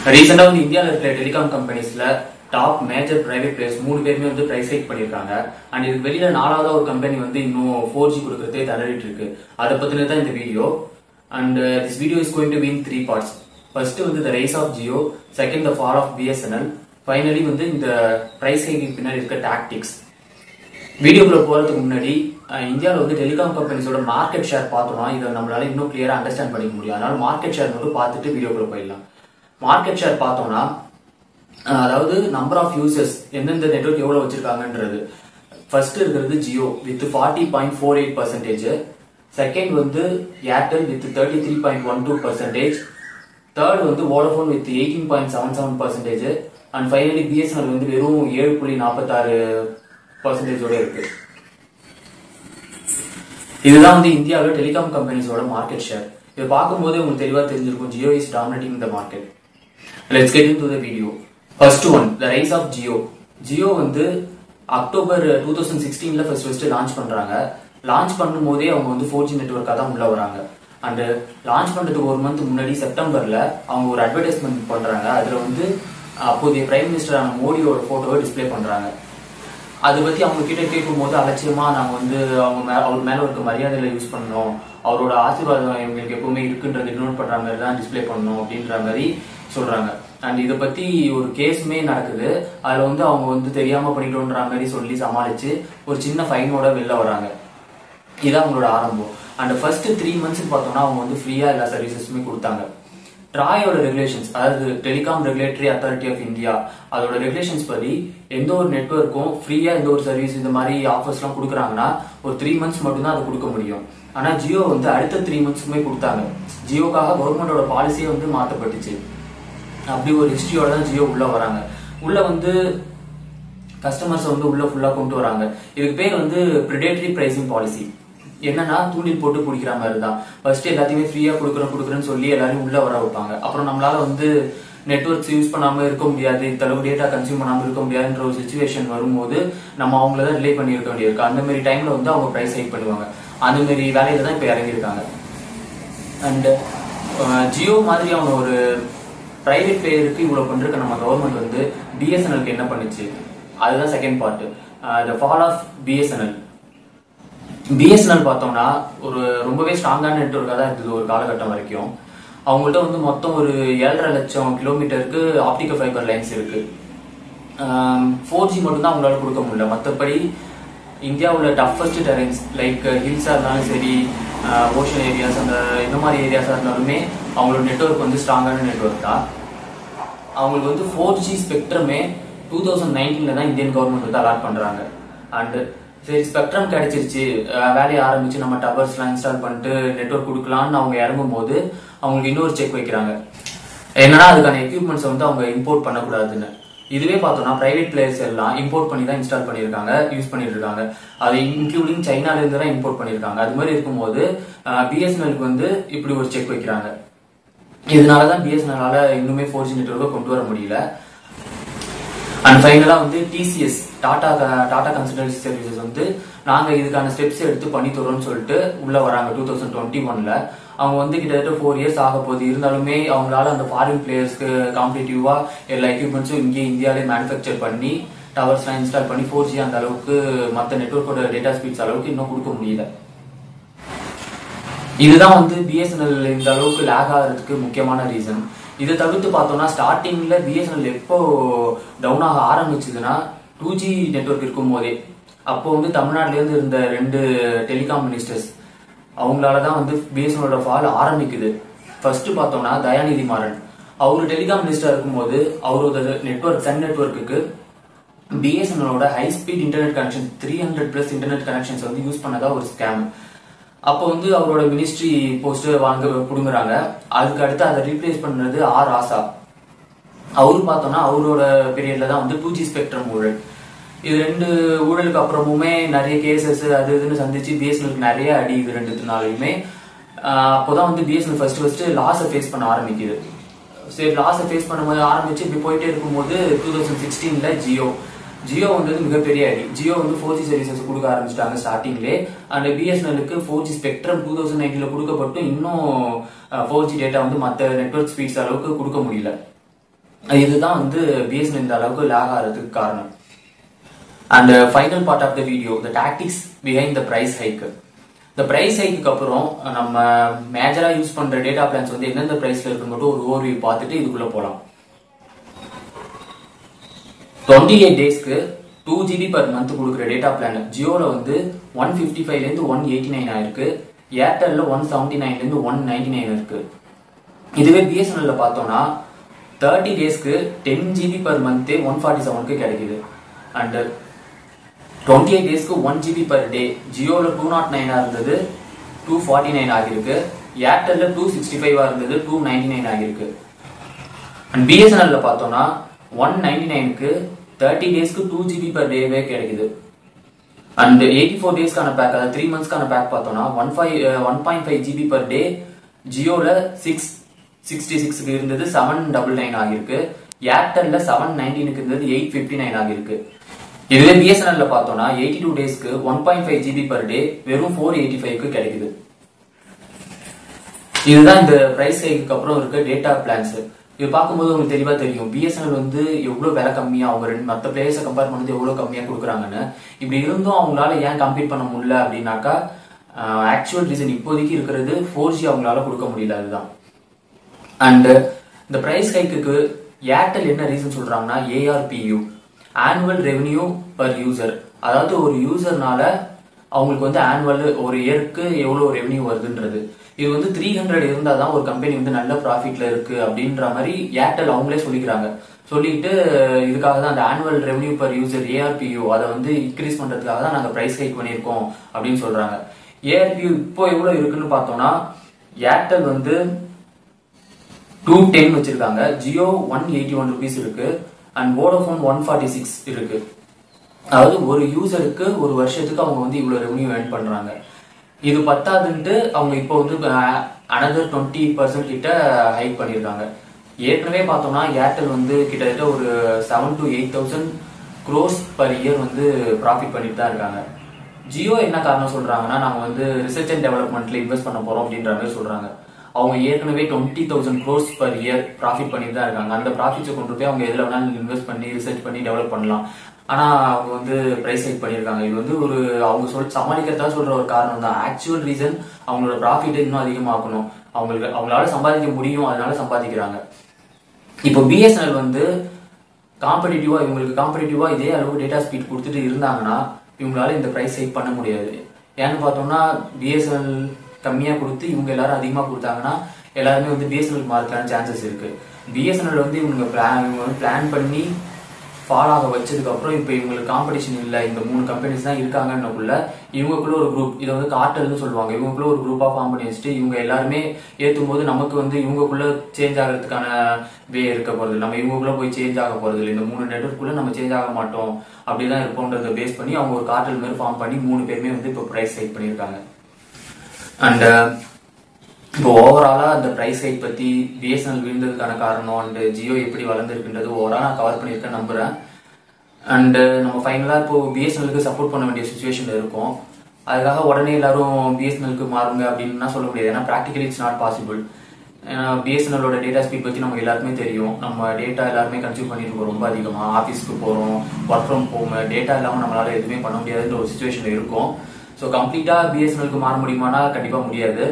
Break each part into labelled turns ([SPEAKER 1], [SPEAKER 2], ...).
[SPEAKER 1] ரீசெண்டா வந்து இந்தியாவில் இருக்கிற டெலிகாம் கம்பெனிஸ்ல டாப் மேஜர் பிரைவேட் பிளேயர்ஸ் 3 பேருமே வந்து பிரைஸ் ஹைக் பண்ணிருக்காங்க. அண்ட் இதுக்கு வெளியில 4வது ஒரு கம்பெனி வந்து இன்னும் 4G கொடுக்கறதே தள்ளிட்டு இருக்கு. அதை பத்தின தான் இந்த video. And this video is going to be in 3 parts. First வந்து the rise of Jio, second the fall of BSNL, finally வந்து இந்த பிரைஸ் ஹைக்கு பின்னாடி இருக்க டாக்டிக்ஸ். வீடியோக்குள்ள போறதுக்கு முன்னாடி இந்தியாவில் வந்து டெலிகாம் கம்பெனிஸோட மார்க்கெட் ஷேர் பார்த்தோம்னா இதை நம்மளால இன்னும் கிளியரா அண்டர்ஸ்டாண்ட் பண்ணிக்க முடியும். அதனால மார்க்கெட் ஷேர் மட்டும் பார்த்துட்டு வீடியோக்குள்ள போயிடலாம். மார்க்கெட் ஷேர் பார்த்தோம்னா அதாவது நம்பர் ஆஃப் யூசர்ஸ் எந்தெந்த நெட்வொர்க் எவ்வளவு வச்சிருக்காங்கன்றது. ஃபர்ஸ்ட் இருக்கிறது ஜியோ வித் 40.48%, செகண்ட் வந்து ஏர்டெல் வித் 33.12%, தேர்ட் வந்து Vodafone with 18.77%, and finally BSNL வந்து வெறும் 7.46% இருக்கு. இதுதான் வந்து இந்தியாவில் டெலிகாம் கம்பெனிஸோட மார்க்கெட் ஷேர். இதை பார்க்கும்போது உங்களுக்கு தெளிவா தெரிஞ்சிருக்கும் Jio is dominating the market. Let's get into the video. First one, the rise of Jio. Jio வந்து அக்டோபர் 2016ல ஃபர்ஸ்ட் லான்ச் பண்றாங்க. லான்ச் பண்ணும்போதே அவங்க வந்து 4G நெட்வொர்க்கா தான் உள்ள வராங்க. அண்ட் லான்ச் பண்றதுக்கு ஒரு மந்த் முன்னாடி செப்டம்பர்ல அவங்க ஒரு அட்வர்டைஸ்மெண்ட் பண்றாங்க. அதுல வந்து அப்போதைய பிரைம் மினிஸ்டரான மோடியோட போட்டோவை டிஸ்பிளே பண்றாங்க. அதை பத்தி அவங்க கிட்ட கேட்கும் போது அலட்சியமா நாங்க வந்து அவர் மேல இருக்க மரியாதையில யூஸ் பண்ணணும், அவரோட ஆசீர்வாதம் எங்களுக்கு எப்பவுமே இருக்குன்றது டினோட் பண்ற மாதிரி தான் டிஸ்பிளே பண்ணணும் அப்படின்ற மாதிரி சொல்றாங்க. அண்ட் இதை பத்தி ஒரு கேஸுமே நடக்குது. அதுல வந்து அவங்க வந்து தெரியாம பண்ணிட்டோன்ற மாதிரி சொல்லி சமாளிச்சு ஒரு சின்ன ஃபைனோட வெளில வராங்க. இதான் அவங்களோட ஆரம்பம். அண்ட் ஃபர்ஸ்ட் 3 months பார்த்தோம்னா அவங்க வந்து ஃப்ரீயா எல்லா சர்வீசஸுமே கொடுத்தாங்க. ட்ராயோட ரெகுலேஷன்ஸ், அதாவது telecom regulatory authority of India, அதோட ரெகுலேஷன்ஸ் படி எந்த ஒரு நெட்வொர்க்கும் ஃப்ரீயா எந்த ஒரு சர்வீஸ் இந்த மாதிரி ஆஃபர்ஸ் எல்லாம் கொடுக்குறாங்கன்னா ஒரு 3 months மட்டும்தான் அதை கொடுக்க முடியும். ஆனா ஜியோ வந்து அடுத்த 3 monthsக்குமே கொடுத்தாங்க. ஜியோக்காக கவர்மெண்டோட பாலிசியே வந்து மாற்றப்பட்டுச்சு. அப்படி ஒரு ஹிஸ்டரியோட தான் ஜியோ உள்ள வராங்க. உள்ள வந்து கஸ்டமர்ஸ் வந்து உள்ள ஃபுல்லா கொண்டு வராங்க. இதுக்கு பேர் வந்து பிரெடேட்டரி பிரைசிங் பாலிசி. என்னன்னா தூண்டில் போட்டு பிடிக்கிற மாதிரி தான். ஃபர்ஸ்ட் எல்லாத்தையுமே ஃப்ரீயா கொடுக்குறேன்னு சொல்லி எல்லாரும் உள்ள வர வைப்பாங்க. அப்புறம் நம்மளால வந்து நெட்வொர்க்ஸ் யூஸ் பண்ணாம இருக்க முடியாது, இந்த அளவு டேட்டா கன்சியூம் பண்ணாம இருக்க முடியாதுன்ற ஒரு சிச்சுவேஷன் வரும்போது நம்ம அவங்களதான் ரிலே பண்ணி இருக்க வேண்டியிருக்கு. அந்த மாதிரி டைம்ல வந்து அவங்க பிரைஸ் ஹைக் பண்ணுவாங்க. அந்த மாதிரி வேலையில தான் இப்ப இறங்கியிருக்காங்க. அண்ட் ஜியோ மாதிரியான ஒரு பிரைவேட் பிளேயருக்கு இவ்வளவு பண்றதுக்கு நம்ம கவர்மெண்ட் வந்து BSNLக்கு என்ன பண்ணுச்சு, அதுதான் second part. The fall of BSNL. BSNL பார்த்தோம்னா ஒரு ரொம்பவே ஸ்ட்ராங்கான நெட்வொர்க்காக தான் இருந்தது ஒரு காலகட்டம் வரைக்கும். அவங்கள்ட்ட வந்து மொத்தம் ஒரு 7.5 லட்சம் கிலோமீட்டருக்கு ஆப்டிகல் ஃபைபர் லைன்ஸ் இருக்கு. 4G மட்டும் தான் அவங்களால கொடுக்க முடியல. மற்றபடி இந்தியாவோட டஃபஸ்ட் டெரைன்ஸ் லைக் ஹில்ஸா இருந்தாலும் சரி, ஓஷன் ஏரியாஸ், அந்த இந்த மாதிரி ஏரியாஸா இருந்தாலுமே அவங்களோட நெட்வொர்க் வந்து ஸ்ட்ராங்கான நெட்வொர்க் தான். அவங்களுக்கு வந்து 4G ஸ்பெக்ட்ரமே 2019ல தான் இந்தியன் கவர்மெண்ட் வந்து அலாட் பண்றாங்க. அண்ட் சரி ஸ்பெக்ட்ரம் கிடைச்சிருச்சு, வேலையை ஆரம்பிச்சு நம்ம டவர்ஸ்லாம் இன்ஸ்டால் பண்ணிட்டு நெட்வொர்க் கொடுக்கலான்னு அவங்க இறங்கும் போது அவங்களுக்கு இன்னொரு செக் வைக்கிறாங்க. என்னன்னா அதுக்கான எக்யூப்மெண்ட்ஸ் வந்து அவங்க இம்போர்ட் பண்ணக்கூடாதுன்னு. இதுவே பார்த்தோம்னா பிரைவேட் பிளேயர்ஸ் எல்லாம் இம்போர்ட் பண்ணி தான் இன்ஸ்டால் பண்ணியிருக்காங்க, யூஸ் பண்ணிட்டு இருக்காங்க. அது இன்க்ளூடிங் சைனால இருந்து தான் இம்போர்ட் பண்ணியிருக்காங்க. அது மாதிரி இருக்கும்போது BSNLக்கு வந்து இப்படி ஒரு செக் வைக்கிறாங்க. இதனாலதான் BSNLால இன்னுமே 4G நெட்வொர்க்கை கொண்டு வர முடியல. அண்ட் ஃபைனலா வந்து TCS, டாடா கன்சல்டன்சி சர்வீசஸ் வந்து நாங்க இதுக்கான ஸ்டெப்ஸ் எடுத்து பண்ணி தரோம்னு சொல்லிட்டு உள்ள வராங்க 2021ல. அவங்க வந்து கிட்டத்தட்ட 4 years ஆக போகுது. இருந்தாலுமே அவங்களால அந்த ஃபாரின் பிளேயர்ஸ்க்கு காம்படிட்டிவா எல்லா எக்யூப்மெண்ட்ஸும் இங்கே இந்தியாவிலே மேனுஃபேக்சர் பண்ணி டவர்ஸ்லாம் இன்ஸ்டால் பண்ணி 4G அந்த அளவுக்கு மற்ற நெட்வொர்க்கோட டேட்டா ஸ்பீட்ஸ் அளவுக்கு இன்னும் கொடுக்க முடியல. இதுதான் வந்து BSNL இந்த அளவுக்கு லேக் ஆகிறதுக்கு முக்கியமான ரீசன். இதை தவிர்த்து பார்த்தோம்னா ஸ்டார்டிங்ல BSNL எப்போ டவுன் ஆக ஆரம்பிச்சதுன்னா 2G நெட்வொர்க் இருக்கும் போதே. அப்போ வந்து தமிழ்நாட்டில இருந்து இருந்த 2 டெலிகாம் மினிஸ்டர்ஸ் அவங்களாலதான் வந்து BSNLோட ஃபால் ஆரம்பிக்குது. ஃபர்ஸ்ட் பார்த்தோம்னா தயாநிதி மாறன், அவரு டெலிகாம் மினிஸ்டர் இருக்கும்போது அவரோட நெட்வொர்க் சன் நெட்வொர்க்குக்கு BSNLோட high speed internet connection 300+ internet connections வந்து யூஸ் பண்ணதா ஒரு ஸ்கேம். அப்போ வந்து அவரோட மினிஸ்ட்ரி போஸ்ட் வாங்க புடுங்குறாங்க. அதுக்கு அடுத்து அதை ரீப்ளேஸ் பண்றது ராசா. அவரு பார்த்தோம்னா அவரோட பீரியட்ல தான் வந்து 2G ஸ்பெக்ட்ரம் ஊழல். இது 2 ஊழலுக்கு அப்புறமுமே நிறைய கேசஸ் அது இதுன்னு சந்திச்சு BSNLக்கு நிறைய அடி. இது 2த்துனாலையுமே அப்போதான் வந்து BSNL ஃபர்ஸ்ட் லாஸை ஃபேஸ் பண்ண ஆரம்பிக்குது. சரி லாஸை ஃபேஸ் பண்ணும்போது ஆரம்பிச்சு இப்படி போயிட்டே இருக்கும்போது 2016ல ஜியோ வந்து மிகப்பெரிய அடி. ஜியோ வந்து 4G சர்வீசஸ் கொடுக்க ஆரம்பிச்சிட்டாங்க ஸ்டார்டிங்லே. அண்ட் BSNLக்கு 4G ஸ்பெக்ட்ரம் 2019ல கொடுக்கப்பட்டும் இன்னும் 4G டேட்டா வந்து மற்ற நெட்வொர்க் ஸ்பீட்ஸ் அளவுக்கு கொடுக்க முடியல. இதுதான் வந்து பிஎஸ்என்எல் இந்த அளவுக்கு லேக் ஆகிறதுக்கு காரணம். And final part of the video, the tactics behind the price hike. இந்த பிரைஸ் ஹைக்கு அப்புறம் நம்ம மேஜரா யூஸ் பண்ற டேட்டா பிளான்ஸ் வந்து எந்தெந்த பிரைஸ்ல இருக்குன்னு மட்டும் ஒரு ஓவர்வியூ பார்த்துட்டு இதுக்குள்ள போலாம். 28 டேஸ்க்கு 2 GB பர் மந்த் கொடுக்குற டேட்டா பிளான் ஜியோல வந்து 155 இருந்து 189 ஆயிருக்கு, ஏர்டெல்ல 179 இருந்து 199 இருக்கு. இதுவே பிஎஸ்என்எல்ல பார்த்தோம்னா 30 டேஸ்க்கு 10 GB பர் மந்த் 147க்கு கிடைக்குது. அண்ட் 28 டேஸ்க்கு 1 GB பர் டே ஜியோல 209 இருந்தது 249 ஆகிருக்கு, ஏர்டெல்ல 265 இருந்தது 299 ஆகிருக்கு. அண்ட் பிஎஸ்என்எல்ல பார்த்தோம்னா 199க்கு 30 டேஸ்க்கு 2 GB பர் டேவே கிடைக்குது. அண்ட் 84 டேஸ்க்கான பேக், அதாவது 3 மந்த்ஸ்க்கான பேக் பார்த்தோம்னா 1.5 GB பர் டே ஜியோல 666 இருந்தது 799 ஆகிருக்கு, ஏர்டெல்ல 719 இருந்தது 859 ஆகிருக்கு. இதுவே பிஎஸ்என்எல்ல பார்த்தோம்னா 82 டேஸ்க்கு 1.5 GB பர் டே வெறும் 485க்கு கிடைக்குது. இதுதான் இந்த பிரைஸ் ஹைக்கு அப்புறம் இருக்க டேட்டா பிளான்ஸ். இது பார்க்கும்போது உங்களுக்கு தெளிவா தெரியும் பிஎஸ்என்எல் வந்து எவ்வளவு விலை கம்மியா அவங்க மற்ற பிளேயர்ஸை கம்பேர் பண்ணது எவ்வளவு கம்மியா கொடுக்குறாங்கன்னு. இப்படி இருந்தும் அவங்களால ஏன் கம்பீட் பண்ண முடியல அப்படின்னாக்கா ஆக்சுவல் ரீசன் இப்போதைக்கு இருக்கிறது 4G அவங்களால கொடுக்க முடியல, அதுதான். அண்ட் இந்த பிரைஸ் ஹைக்கு ஏர்டெல் என்ன ரீசன் சொல்றாங்கன்னா ARPU, annual revenue per user. அதாவது ஒரு யூசர்னால அவங்களுக்கு வந்து ஆனுவல் ஒரு இயருக்கு எவ்வளவு ரெவென்யூ வருதுன்றது. இது வந்து 300 இருந்தாதான் ஒரு கம்பெனி வந்து நல்ல ப்ராஃபிட்ல இருக்கு அப்படின்ற மாதிரி ஏர்டெல் அவங்களே சொல்லிக்கிறாங்க. சொல்லிட்டு இதுக்காக தான் அந்த annual revenue per user ARPU அதை வந்து இன்க்ரீஸ் பண்றதுக்காக தான் நாங்க பிரைஸ் ஹைக் பண்ணியிருக்கோம் அப்படின்னு சொல்றாங்க. ARPU இப்போ எவ்வளவு இருக்குன்னு பார்த்தோம்னா ஏர்டெல் வந்து 210 வச்சிருக்காங்க, ஜியோ 181 ருபீஸ் இருக்கு, அண்ட் வோடோஃபோன் 146 இருக்கு. அதாவது ஒரு யூசருக்கு ஒரு வருஷத்துக்கு அவங்க வந்து இவ்வளவு ரெவன்யூ ஏர்ன் பண்றாங்க. இது பத்தாதுன்ட்டு அவங்க இப்போ வந்து அனதர் 20% கிட்ட ஹைக் பண்ணிருக்காங்க. ஏற்கனவே பார்த்தோம்னா ஏர்டெல் வந்து கிட்டத்தட்ட ஒரு 7,000 to 8,000 crores பர் இயர் வந்து ப்ராஃபிட் பண்ணிட்டு தான் இருக்காங்க. ஜியோ என்ன காரணம் சொல்றாங்கன்னா நாங்க வந்து ரிசர்ச் அண்ட் டெவலப்மெண்ட்ல இன்வெஸ்ட் பண்ண போறோம் அப்படின்ற மாதிரி சொல்றாங்க. அவங்க ஏற்கனவே 20,000 crores பர் இயர் ப்ராஃபிட் பண்ணிட்டு தான் இருக்காங்க. அந்த ப்ராஃபிட்ஸை கொண்டு போய் அவங்க எதுல வேணாலும் இன்வெஸ்ட் பண்ணி ரிசர்ச் பண்ணி டெவலப் பண்ணலாம். ஆனா அவங்க வந்து பிரைஸ் ஹைக் பண்ணிருக்காங்க. இது வந்து ஒரு அவங்க சமாளிக்கிறதா சொல்ற ஒரு காரணம் தான். ஆக்சுவல் ரீசன் அவங்களோட ப்ராஃபிட் இன்னும் அதிகமாக்கணும், அவங்களால சம்பாதிக்க முடியும், அதனால சம்பாதிக்கிறாங்க. இப்போ பிஎஸ்என்எல் வந்து இவங்களுக்கு காம்படிட்டிவா இதே அளவு டேட்டா ஸ்பீட் கொடுத்துட்டு இருந்தாங்கன்னா இவங்களால இந்த பிரைஸ் ஹைக் பண்ண முடியாது. ஏன்னு பார்த்தோம்னா பிஎஸ்என்எல் கம்மியா கொடுத்து இவங்க எல்லாரும் அதிகமா கொடுத்தாங்கன்னா எல்லாருமே வந்து பிஎஸ்என்எல் மாறதுக்கான சான்சஸ் இருக்கு. பிஎஸ்என்எல் வந்து இவங்க பிளான் பண்ணி ஃபாலோ ஆக வச்சதுக்கு அப்புறம் இப்போ இவங்களுக்கு காம்படிஷன் இல்லை, இந்த 3 கம்பெனிஸ் தான் இருக்காங்கன்னுக்குள்ள இவங்களுக்குள்ள ஒரு குரூப், இதை வந்து கார்டல்னு சொல்லுவாங்க, இவங்களுக்குள்ள ஒரு குரூப்பா ஃபார்ம் பண்ணி வச்சுட்டு இவங்க எல்லாருமே ஏற்றும் போது நமக்கு வந்து இவங்களுக்குள்ள சேஞ்ச் ஆகிறதுக்கான வே இருக்க போறது, நம்ம இவங்களுக்குள்ள போய் சேஞ்ச் ஆக போறது இல்லை, இந்த 3 நெட்வொர்க்குள்ள நம்ம சேஞ்ச் ஆக மாட்டோம் அப்படிதான் இருப்போம்ன்றதை பேஸ் பண்ணி அவங்க ஒரு கார்டல் மாதிரி ஃபார்ம் பண்ணி 3 பேருமே வந்து இப்போ பிரைஸ் ஹைக் பண்ணியிருக்காங்க. அண்ட் இப்போ ஓவராலா அந்த பிரைஸ் ஹைக் பத்தி பிஎஸ்என்எல் விழுந்ததுக்கான காரணம் அண்ட் ஜியோ எப்படி வளர்ந்துருக்குன்றது ஓவரால் நான் கவர் பண்ணியிருக்கேன் நம்புறேன். அண்ட் நம்ம ஃபைனலா இப்போ பிஎஸ்என்எலுக்கு சப்போர்ட் பண்ண வேண்டிய சுச்சுவேஷன்ல இருக்கும். அதுக்காக உடனே எல்லாரும் பிஎஸ்என்எலுக்கு மாறுங்க அப்படின்னு சொல்ல முடியாது, ஏன்னா ப்ராக்டிகலி இட்ஸ் நாட் பாசிபிள். ஏன்னா பிஎஸ்என்எலோட டேட்டா ஸ்பீட் பத்தி நமக்கு எல்லாருமே தெரியும். நம்ம டேட்டா எல்லாருமே கன்சியூம் பண்ணிட்டு இருக்கோம் ரொம்ப அதிகமா, ஆஃபீஸ்க்கு போறோம், ஒர்க் ஃப்ரம் ஹோம், டேட்டா இல்லாமல் நம்மளால எதுவுமே பண்ண முடியாதுன்ற ஒரு சுச்சுவேஷன்ல இருக்கும். ஸோ கம்ப்ளீட்டா பிஎஸ்என்எலுக்கு மாற முடியுமானா கண்டிப்பா முடியாது.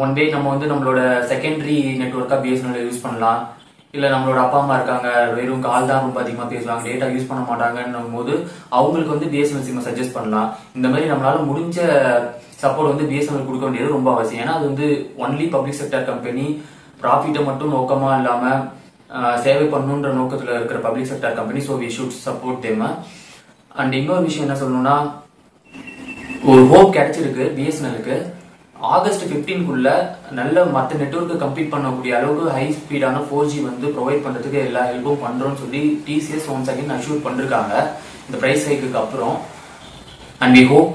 [SPEAKER 1] ஒன் டே நம்ம வந்து நம்மளோட செகண்டரி நெட்வொர்க்கா பிஎஸ்என்எல் யூஸ் பண்ணலாம், இல்ல நம்மளோட அப்பா அம்மா இருக்காங்க வெறும் கால் தான் ரொம்ப அதிகமா பேசுவாங்க, டேட்டா யூஸ் பண்ண மாட்டாங்கன்னும் போது அவங்களுக்கு வந்து பிஎஸ்என்எல் சிம் சஜஸ்ட் பண்ணலாம். இந்த மாதிரி நம்மளால முடிஞ்ச சப்போர்ட் வந்து பிஎஸ்என்எல் கொடுக்க வேண்டியது ரொம்ப அவசியம். ஏன்னா அது வந்து ஒன்லி பப்ளிக் செக்டர் கம்பெனி, ப்ராஃபிட்டை மட்டும் நோக்கமா இல்லாம சேவை பண்ணுன்ற நோக்கத்துல இருக்கிற public sector company. So we should support them. அண்ட் இன்னொரு விஷயம் என்ன சொல்லணும்னா, ஒரு ஹோப் கிடைச்சிருக்கு பிஎஸ்என்எலுக்கு. ஆகஸ்ட் 15க்குள்ள நல்ல மற்ற நெட்வொர்க்கு கம்ப்ளீட் பண்ணக்கூடிய அளவுக்கு ஹை ஸ்பீடான 4G வந்து ப்ரொவைட் பண்றதுக்கு எல்லா ஹெல்ப்பும் பண்றோம்னு சொல்லி டிசிஎஸ் ஒன்ஸ் அகைன் அஷ்யூர் பண்ணிருக்காங்க இந்த பிரைஸ் ஹைக்கு அப்புறம். And we hope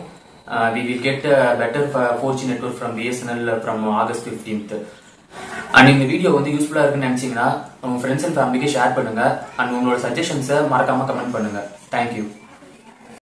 [SPEAKER 1] we will get a better 4G network from BSNL from August 15th. And இந்த வீடியோ வந்து யூஸ்ஃபுல்லா இருக்குன்னு நினைச்சீங்கன்னா உங்க ஃப்ரெண்ட்ஸ் அண்ட் ஃபேமிலிக்கு ஷேர் பண்ணுங்க. அண்ட் உங்களோட சஜஷன்ஸை மறக்காம கமெண்ட் பண்ணுங்க. தேங்க்யூ.